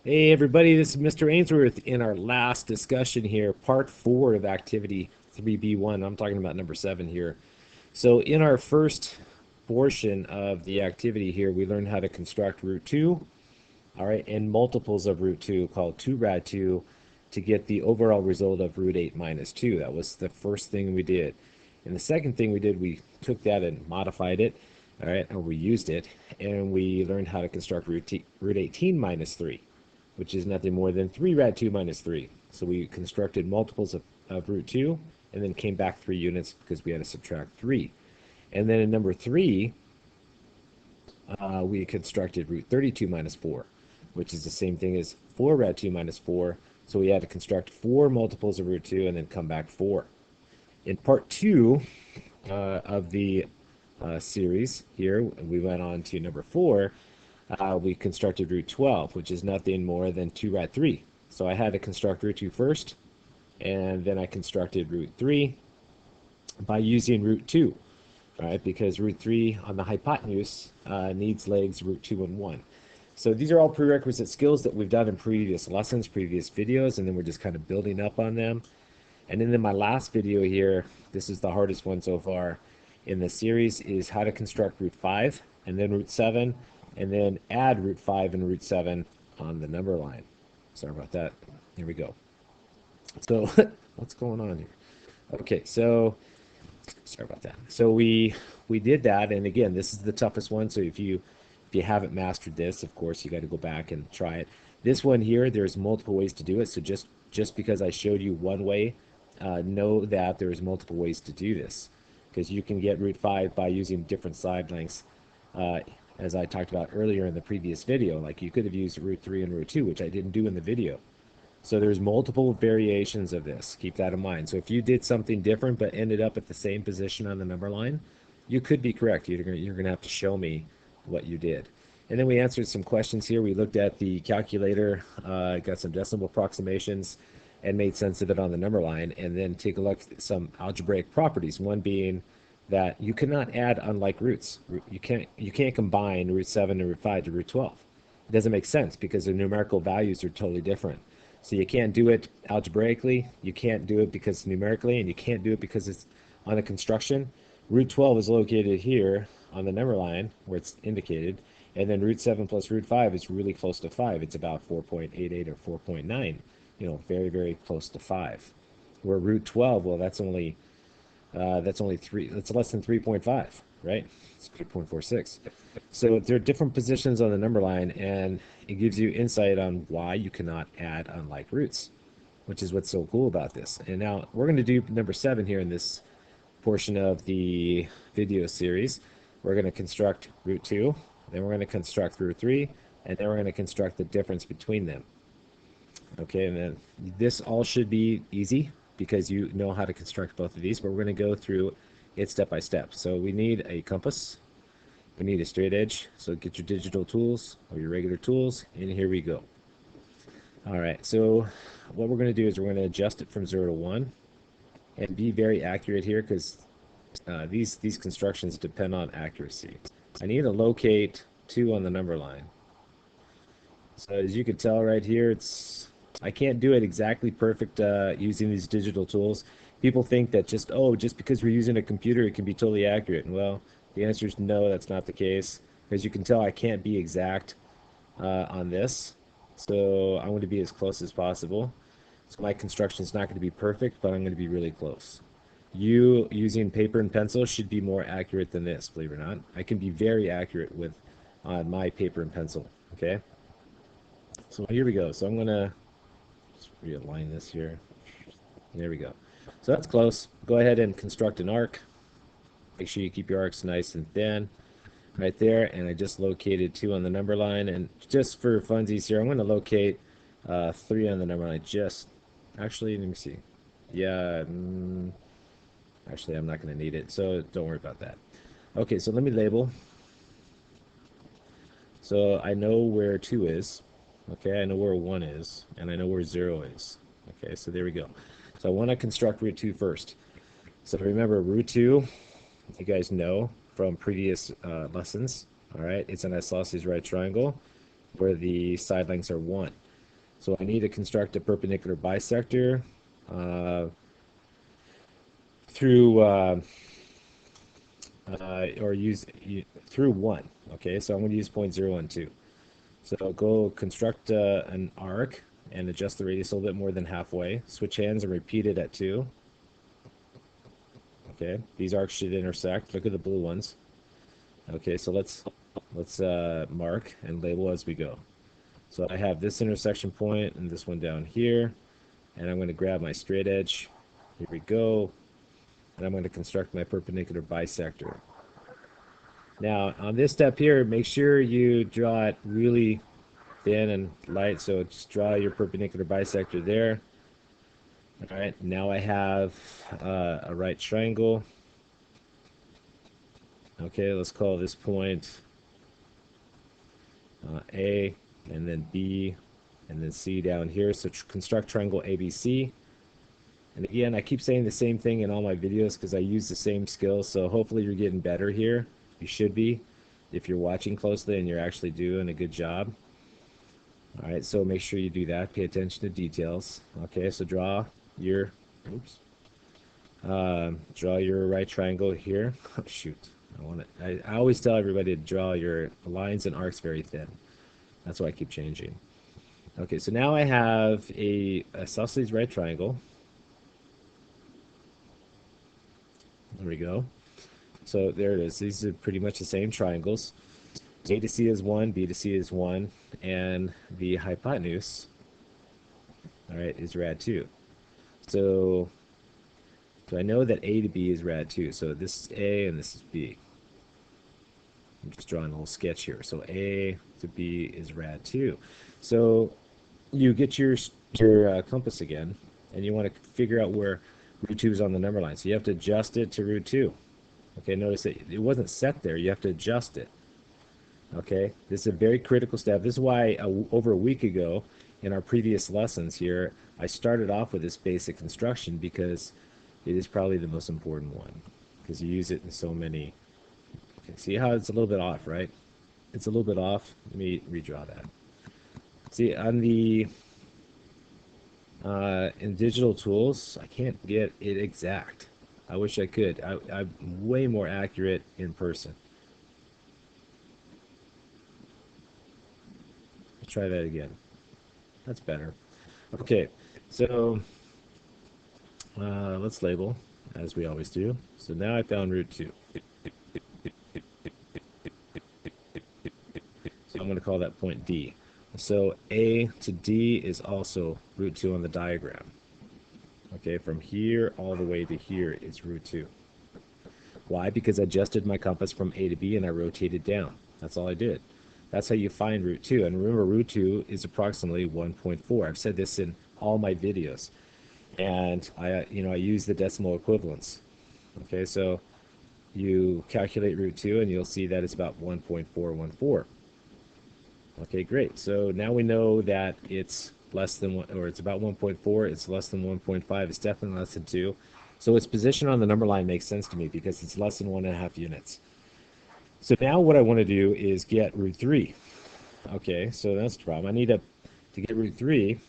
Hey everybody, this is Mr. Ainsworth in our last discussion here, part 4 of activity 3B1. I'm talking about number 7 here. So in our first portion of the activity here, we learned how to construct root 2, all right, and multiples of root 2 called 2 rad 2 to get the overall result of root 8 minus 2. That was the first thing we did. And the second thing we did, we took that and modified it, all right, or we used it, and we learned how to construct root 18 minus 3, which is nothing more than 3 rad 2 minus 3. So we constructed multiples of root 2 and then came back 3 units because we had to subtract 3. And then in number 3, we constructed root 32 minus 4, which is the same thing as 4 rad 2 minus 4. So we had to construct 4 multiples of root 2 and then come back 4. In part 2 of the series here, we went on to number 4. We constructed root 12, which is nothing more than 2 rad 3. So I had to construct root 2 first, and then I constructed root 3 by using root 2, right? Because root 3 on the hypotenuse needs legs root 2 and 1. So these are all prerequisite skills that we've done in previous lessons, previous videos, and then we're just kind of building up on them. And then in my last video here, this is the hardest one so far in the series, is how to construct root 5 and then root 7 and then add root 5 and root 7 on the number line. Sorry about that. Here we go. So what's going on here? Okay, so sorry about that. So we did that, and again, this is the toughest one. So if you haven't mastered this, of course, you got to go back and try it. This one here, there's multiple ways to do it. So just because I showed you one way, know that there's multiple ways to do this, because you can get root 5 by using different side lengths. As I talked about earlier in the previous video, like you could have used root 3 and root 2, which I didn't do in the video. So there's multiple variations of this. Keep that in mind. So if you did something different but ended up at the same position on the number line, you could be correct. You're going to have to show me what you did. And then we answered some questions here. We looked at the calculator, got some decimal approximations, and made sense of it on the number line. And then take a look at some algebraic properties. One being that you cannot add unlike roots. You can't combine root 7 and root 5 to root 12. It doesn't make sense because the numerical values are totally different. So you can't do it algebraically, you can't do it because numerically, and you can't do it because it's on a construction. Root 12 is located here on the number line where it's indicated, and then root 7 plus root 5 is really close to 5. It's about 4.88 or 4.9, very, very close to 5. Where root 12, well, that's only 3, that's less than 3.5, right? It's 3.46. So there are different positions on the number line, and it gives you insight on why you cannot add unlike roots, which is what's so cool about this. And now we're going to do number 7 here in this portion of the video series. We're going to construct root 2, then we're going to construct root 3, and then we're going to construct the difference between them. Okay, and then this all should be easy because you know how to construct both of these, but we're going to go through it step by step. So we need a compass, we need a straight edge, so get your digital tools or your regular tools, and here we go. All right, so what we're going to do is we're going to adjust it from 0 to 1 and be very accurate here because these constructions depend on accuracy. I need to locate 2 on the number line. So as you can tell right here, I can't do it exactly perfect using these digital tools. People think that just because we're using a computer, it can be totally accurate. And well, the answer is no, that's not the case. As you can tell, I can't be exact on this. So I'm going to be as close as possible. So my construction is not going to be perfect, but I'm going to be really close. You using paper and pencil should be more accurate than this, believe it or not. I can be very accurate with my paper and pencil, okay? So here we go. So I'm going to just realign this here. There we go. So that's close. Go ahead and construct an arc. Make sure you keep your arcs nice and thin right there. And I just located 2 on the number line. And just for funsies here, I'm going to locate 3 on the number line. Actually, let me see. Yeah, actually, I'm not going to need it, so don't worry about that. Okay, so let me label. So I know where 2 is. Okay, I know where 1 is, and I know where 0 is. Okay, so there we go. So I want to construct root 2 first. So remember, root 2, you guys know from previous lessons, all right? It's an isosceles right triangle where the side lengths are 1. So I need to construct a perpendicular bisector through through 1. Okay, so I'm going to use point 0 and 2. So I'll go construct an arc and adjust the radius a little bit more than halfway. Switch hands and repeat it at 2. Okay, these arcs should intersect. Look at the blue ones. Okay, so let's mark and label as we go. So I have this intersection point and this one down here, and I'm going to grab my straight edge. Here we go, and I'm going to construct my perpendicular bisector. Now on this step here, make sure you draw it really thin and light. So just draw your perpendicular bisector there. All right, now I have a right triangle. Okay, let's call this point A, and then B, and then C down here. So construct triangle ABC. And again, I keep saying the same thing in all my videos because I use the same skills. So hopefully you're getting better here. You should be if you're watching closely and you're actually doing a good job. All right, so make sure you do that. Pay attention to details. Okay, so draw your, draw your right triangle here. Oh, shoot. I always tell everybody to draw your lines and arcs very thin. That's why I keep changing. Okay, so now I have a isosceles right triangle. There we go. So there it is. These are pretty much the same triangles. A to C is 1, B to C is 1, and the hypotenuse, all right, is rad 2. So I know that A to B is rad 2. So this is A and this is B. I'm just drawing a little sketch here. So A to B is rad 2. So you get your compass again, and you want to figure out where root 2 is on the number line. So you have to adjust it to root 2. Okay, notice that it wasn't set there. You have to adjust it. Okay, this is a very critical step. This is why over a week ago in our previous lessons here, I started off with this basic construction because it is probably the most important one because you use it in so many. Okay, see how it's a little bit off, right? It's a little bit off. Let me redraw that. See, on the in digital tools, I can't get it exact. I wish I could. I'm way more accurate in person. Let's try that again. That's better. Okay, so let's label as we always do. So now I found root 2. So I'm going to call that point D. So A to D is also root 2 on the diagram. Okay, from here all the way to here is root 2. Why? Because I adjusted my compass from A to B and I rotated down. That's all I did. That's how you find root 2. And remember, root 2 is approximately 1.4. I've said this in all my videos. And I use the decimal equivalents. Okay, so you calculate root 2 and you'll see that it's about 1.414. Okay, great. So now we know that it's less than 1, or it's about 1.4. It's less than 1.5. It's definitely less than 2. So its position on the number line makes sense to me because it's less than 1.5 units. So now what I want to do is get root 3. Okay, so that's the problem. I need to get root 3.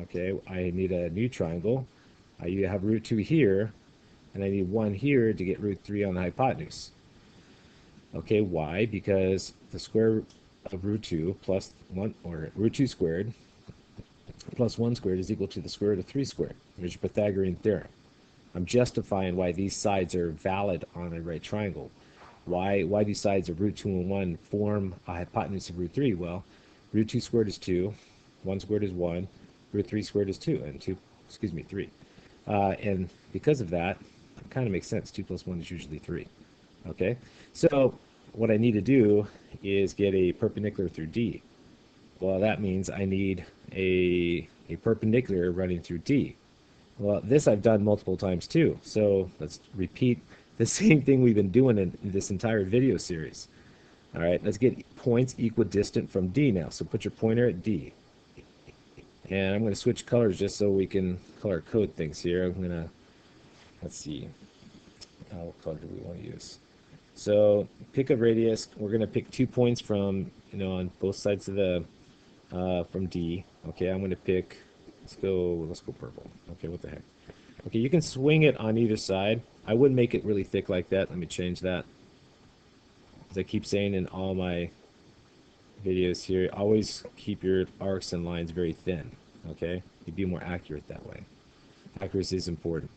Okay, I need a new triangle. I have root 2 here, and I need 1 here to get root 3 on the hypotenuse. Okay, why? Because the square root of root 2 plus 1, or root 2 squared plus 1 squared is equal to the square root of 3 squared. There's your Pythagorean theorem. I'm justifying why these sides are valid on a right triangle. Why do sides of root 2 and 1 form a hypotenuse of root 3? Well, root 2 squared is 2, 1 squared is 1, root 3 squared is 2, and 3. And because of that, it kind of makes sense. 2 plus 1 is usually 3. Okay, so what I need to do is get a perpendicular through D. Well, that means I need a perpendicular running through D. Well, this I've done multiple times too. So let's repeat the same thing we've been doing in this entire video series. All right, let's get points equidistant from D now. So put your pointer at D. And I'm going to switch colors just so we can color code things here. I'm going to, let's see, what color do we want to use? So pick a radius. We're going to pick 2 points from, on both sides of the from D. Okay, I'm going to pick, let's go purple. Okay, what the heck? Okay, you can swing it on either side. I wouldn't make it really thick like that. Let me change that. As I keep saying in all my videos here, always keep your arcs and lines very thin. Okay, you'd be more accurate that way. Accuracy is important.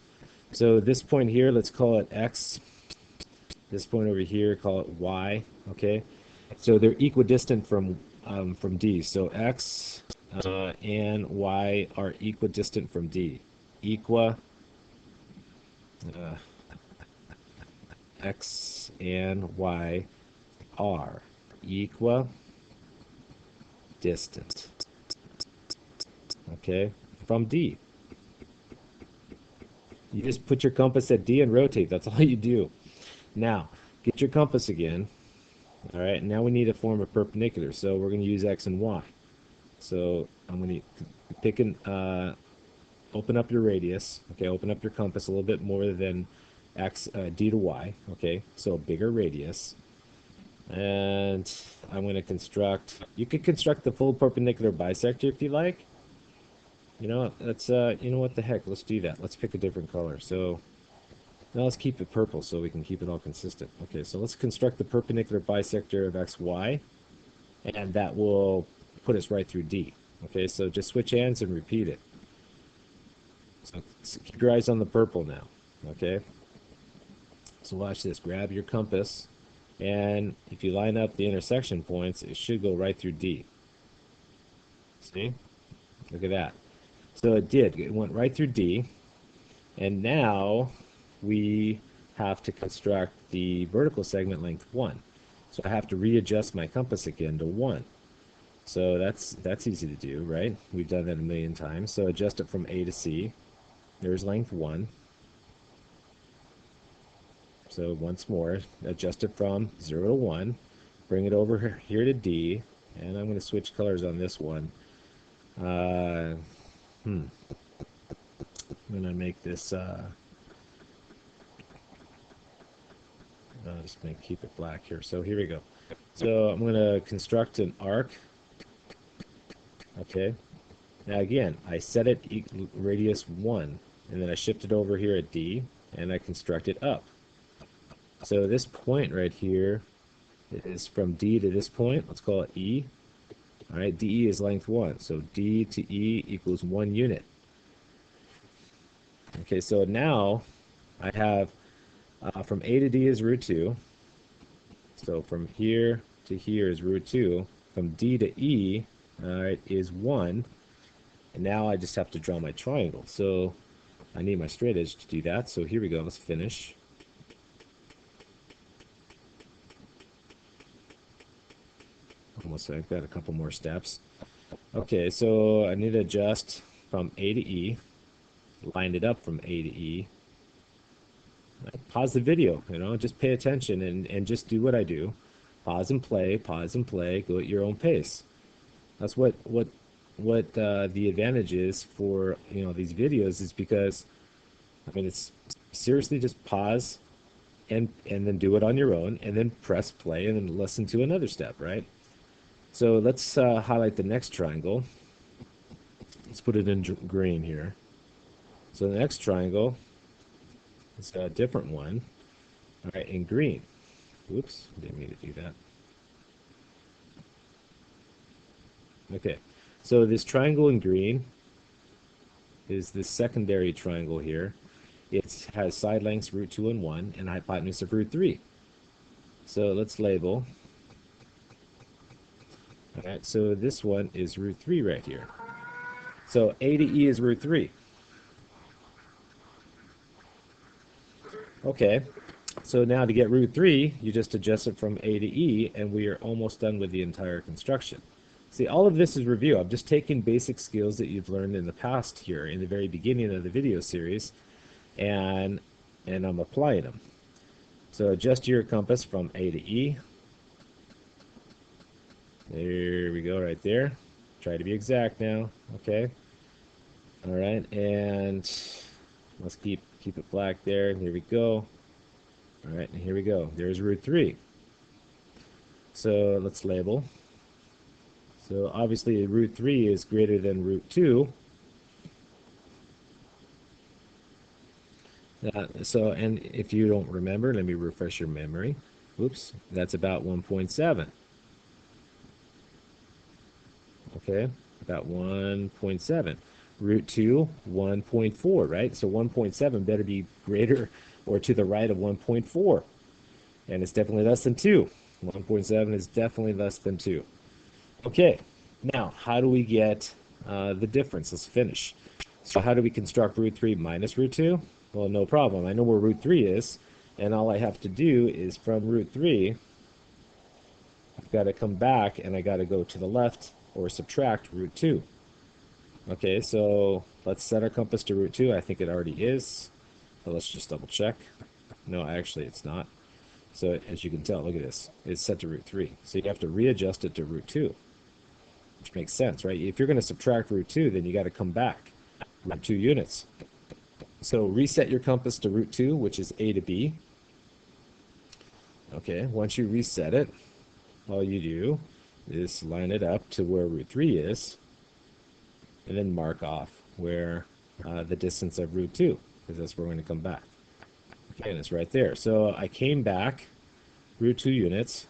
So this point here, let's call it X. This point over here, call it Y. Okay, so they're equidistant from D. So X and Y are equidistant from D. Equa uh, X and Y are equidistant. Okay, from D. You just put your compass at D and rotate. That's all you do. Now, get your compass again. All right, now we need to form a perpendicular. So we're going to use X and Y. So I'm going to pick an, open up your radius. Okay, open up your compass a little bit more than D to Y. Okay, so a bigger radius. And I'm going to construct, you could construct the full perpendicular bisector if you like. You know, you know what the heck, let's do that. Let's pick a different color. So now let's keep it purple so we can keep it all consistent. Okay, so let's construct the perpendicular bisector of XY, and that will put us right through D. Okay, so just switch hands and repeat it. So keep your eyes on the purple now. Okay, so watch this. Grab your compass, and if you line up the intersection points, it should go right through D. See? Look at that. So it did. It went right through D. And now we have to construct the vertical segment length 1. So I have to readjust my compass again to 1. So that's easy to do, right? We've done that a million times. So adjust it from A to C. There's length 1. So once more, adjust it from 0 to 1. Bring it over here to D. And I'm going to switch colors on this one. I'm going to make this, I'm just going to keep it black here. So here we go. So I'm going to construct an arc. Okay. Now again, I set it radius 1, and then I shift it over here at D, and I construct it up. So this point right here is from D to this point. Let's call it E. All right, DE is length 1. So D to E equals 1 unit. Okay, so now I have from A to D is root 2. So from here to here is root 2. From D to E, all right, is 1. And now I just have to draw my triangle. So I need my straight edge to do that. So here we go. Let's finish. Almost, I've got a couple more steps. Okay, so I need to adjust from A to E. Line it up from A to E. Pause the video, you know, just pay attention and just do what I do. Pause and play, go at your own pace. That's what the advantage is for, you know, these videos, is because, I mean, it's seriously just pause and then do it on your own, and then press play and then listen to another step, right? So let's highlight the next triangle. Let's put it in green here. So the next triangle is a different one. All right, in green. Oops, didn't mean to do that. Okay, so this triangle in green is the secondary triangle here. It has side lengths root 2 and 1 and a hypotenuse of root 3. So let's label. All right, so this one is root 3 right here. So A to E is root 3. Okay, so now to get root 3, you just adjust it from A to E, and we are almost done with the entire construction. See, all of this is review. I'm just taking basic skills that you've learned in the past here, in the very beginning of the video series, and I'm applying them. So adjust your compass from A to E. There we go, right there. Try to be exact now, okay? All right, and let's keep it black there. Here we go. All right, and here we go. There's root 3. So let's label. So obviously root 3 is greater than root 2. And if you don't remember, let me refresh your memory. Oops, that's about 1.7. Okay, about 1.7. Root 2, 1.4, right? So 1.7 better be greater or to the right of 1.4. And it's definitely less than 2. 1.7 is definitely less than 2. Okay, now how do we get the difference? Let's finish. So how do we construct root 3 minus root 2? Well, no problem. I know where root 3 is, and all I have to do is from root 3, I've got to come back and I got to go to the left or subtract root 2. Okay, so let's set our compass to root 2. I think it already is. But let's just double check. No, actually it's not. So as you can tell, look at this. It's set to root 3. So you have to readjust it to root 2, which makes sense, right? If you're going to subtract root 2, then you got to come back root 2 units. So reset your compass to root 2, which is A to B. Okay, once you reset it, all you do is line it up to where root 3 is, and then mark off where the distance of root 2, because that's where we're going to come back. Okay, and it's right there. So I came back root 2 units.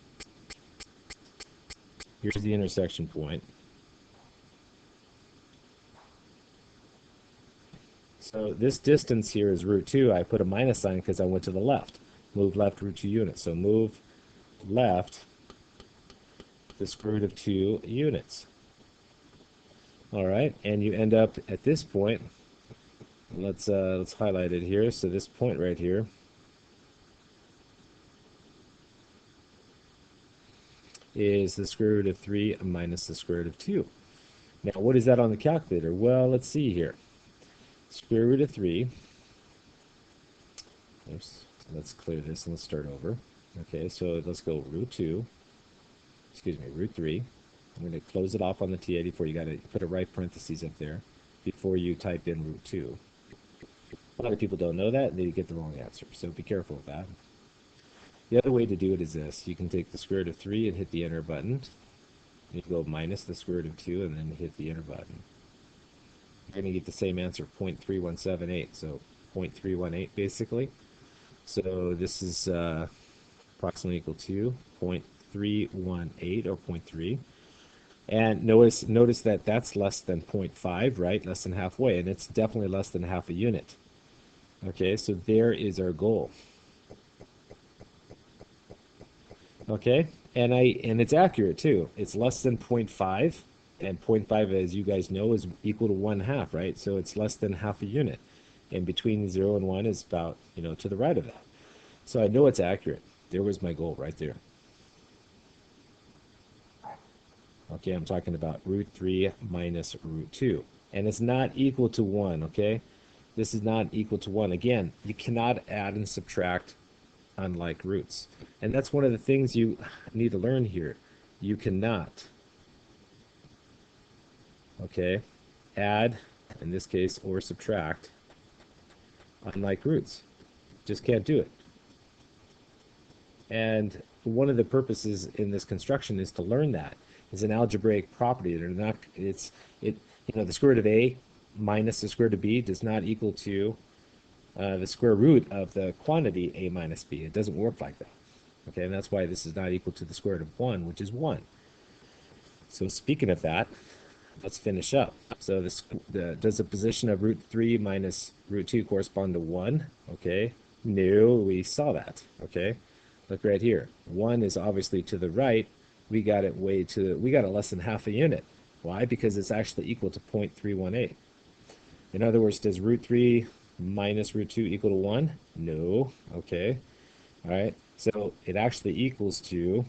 Here's the intersection point. So this distance here is root 2. I put a minus sign because I went to the left. Move left root 2 units. So move left the square root of 2 units. All right, and you end up at this point. Let's highlight it here. So this point right here is the square root of 3 minus the square root of 2. Now, what is that on the calculator? Well, let's see here. Square root of 3. Oops. Let's clear this and let's start over. Okay, so let's go root 2. Excuse me, root 3. I'm going to close it off on the T84. You got to put a right parentheses up there before you type in root 2. A lot of people don't know that, and they get the wrong answer. So be careful with that. The other way to do it is this. You can take the square root of 3 and hit the enter button. You go minus the square root of 2 and then hit the enter button. You're going to get the same answer, 0.3178. So 0.318 basically. So this is approximately equal to 0.318 or 0.3. And notice that that's less than 0.5, right? Less than halfway, and it's definitely less than half a unit. Okay, so there is our goal. Okay, and it's accurate too. It's less than 0.5, and 0.5, as you guys know, is equal to 1/2, right? So it's less than half a unit, and between 0 and 1 is about, to the right of that. So I know it's accurate. There was my goal right there. Okay, I'm talking about root 3 minus root 2. And it's not equal to 1, okay? This is not equal to 1. Again, you cannot add and subtract unlike roots. And that's one of the things you need to learn here. You cannot, okay, add, in this case, or subtract unlike roots. Just can't do it. And one of the purposes in this construction is to learn that. It's an algebraic property. The square root of a minus the square root of b does not equal to the square root of the quantity a minus b. It doesn't work like that. Okay, and that's why this is not equal to the square root of 1, which is 1. So speaking of that, let's finish up. So does the position of root 3 minus root 2 correspond to 1? Okay, no, we saw that. Okay, look right here. 1 is obviously to the right. We got it less than half a unit. Why? Because it's actually equal to 0.318. In other words, does root 3 minus root 2 equal to 1? No. Okay. All right. So it actually equals to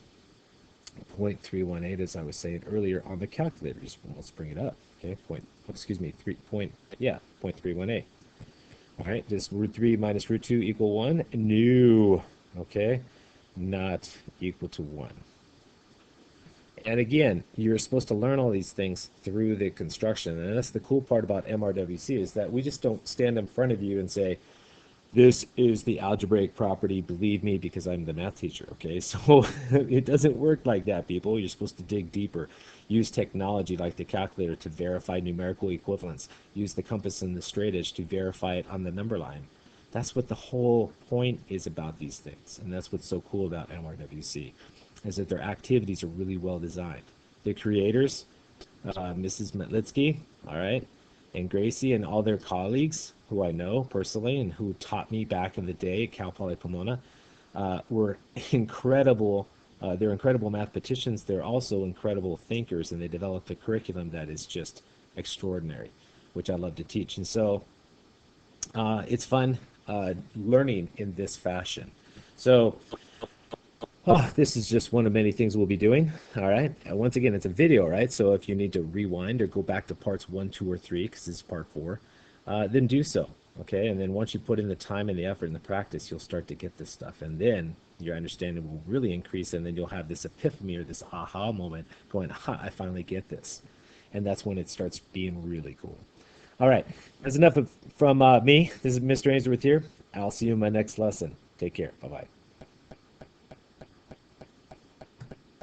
0.318, as I was saying earlier on the calculators. Let's bring it up. Okay. 0.318. All right. Does root 3 minus root 2 equal 1? No. Okay. Not equal to 1. And again, you're supposed to learn all these things through the construction. And that's the cool part about MRWC, is that we just don't stand in front of you and say, this is the algebraic property, believe me, because I'm the math teacher, okay? So it doesn't work like that, people. You're supposed to dig deeper. Use technology like the calculator to verify numerical equivalence. Use the compass and the straight edge to verify it on the number line. That's what the whole point is about these things. And that's what's so cool about MRWC, is that their activities are really well designed. The creators, Mrs. Metlitsky, all right, and Gracie and all their colleagues, who I know personally and who taught me back in the day at Cal Poly Pomona, were incredible. They're incredible mathematicians. They're also incredible thinkers, and they developed a curriculum that is just extraordinary, which I love to teach. And so it's fun learning in this fashion. So this is just one of many things we'll be doing. All right. Once again, it's a video, right? So if you need to rewind or go back to parts 1, 2, or 3, because this is part 4, then do so. Okay. And then once you put in the time and the effort and the practice, you'll start to get this stuff. And then your understanding will really increase. And then you'll have this epiphany or this aha moment going, aha, I finally get this. And that's when it starts being really cool. All right. That's enough from me. This is Mr. Ainsworth here. I'll see you in my next lesson. Take care. Bye-bye.